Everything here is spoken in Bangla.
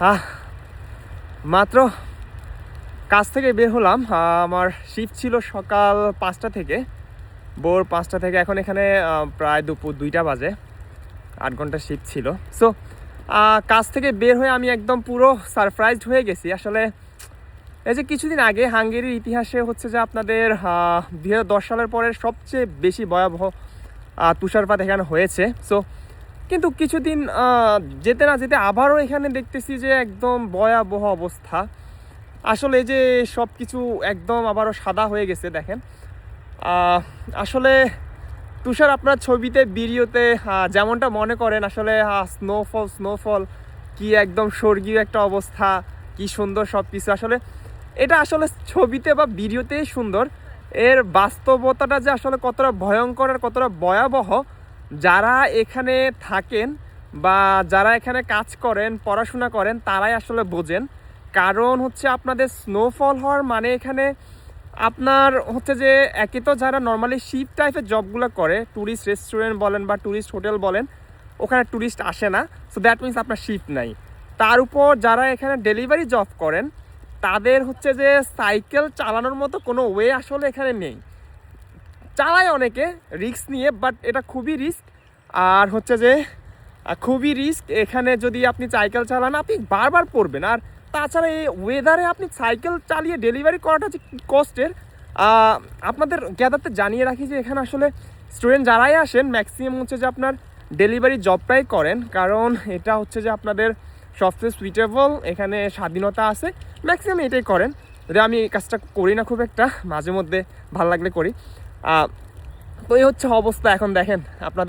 আহ মাত্র কাজ থেকে বের হলাম। আমার শিফট ছিল সকাল 5টা থেকে, ভোর 5টা থেকে। এখন এখানে প্রায় দুপুর 2টা বাজে। 8 ঘন্টা শিফট ছিল। সো কাজ থেকে বের হয়ে আমি একদম পুরো সারপ্রাইজড হয়ে গেছি। আসলে এই যে কিছুদিন আগে হাঙ্গেরির ইতিহাসে হচ্ছে যে আপনাদের 2010 সালের পরে সবচেয়ে বেশি ভয়াবহ তুষারপাত এখানে হয়েছে। সো কিন্তু কিছুদিন যেতে না যেতে আবারও এখানে দেখতেছি যে একদম ভয়াবহ অবস্থা। আসলে এই যে সব কিছু একদম আবারও সাদা হয়ে গেছে দেখেন। আসলে তুষার আপনার ছবিতে ভিডিওতে যেমনটা মনে করেন আসলে স্নোফল কি একদম স্বর্গীয় একটা অবস্থা, কি সুন্দর সব কিছু। আসলে এটা আসলে ছবিতে বা ভিডিওতেই সুন্দর, এর বাস্তবতাটা যে আসলে কতটা ভয়ঙ্কর আর কতটা ভয়াবহ যারা এখানে থাকেন বা যারা এখানে কাজ করেন, পড়াশোনা করেন, তারাই আসলে বোঝেন। কারণ হচ্ছে আপনাদের স্নোফল হওয়ার মানে এখানে আপনার হচ্ছে যে একে তো যারা নর্মালি শিপ টাইপের জবগুলো করে, ট্যুরিস্ট রেস্টুরেন্ট বলেন বা ট্যুরিস্ট হোটেল বলেন, ওখানে ট্যুরিস্ট আসে না। সো দ্যাট মিনস আপনার শিপ নাই। তার উপর যারা এখানে ডেলিভারি জব করেন তাদের হচ্ছে যে সাইকেল চালানোর মতো কোনো ওয়ে আসলে এখানে নেই। চালায় অনেকে রিস্ক নিয়ে, বাট এটা খুবই রিস্ক। আর হচ্ছে যে খুবই রিস্ক এখানে। যদি আপনি সাইকেল চালান আপনি বারবার পড়বেন। আর তাছাড়া এই ওয়েদারে আপনি সাইকেল চালিয়ে ডেলিভারি করাটা যে কী কষ্টের। আপনাদের গ্যাদারতে জানিয়ে রাখি যে এখানে আসলে স্টুডেন্ট যারাই আসেন ম্যাক্সিমাম হচ্ছে যে আপনার ডেলিভারি জবটাই করেন, কারণ এটা হচ্ছে যে আপনাদের সবচেয়ে সুইটেবল, এখানে স্বাধীনতা আছে, ম্যাক্সিমাম এটাই করেন। যদি আমি এই কাজটা করি না খুব একটা, মাঝে মধ্যে ভালো লাগলে করি। তো এই হচ্ছে অবস্থা এখন দেখেন আপনাদের।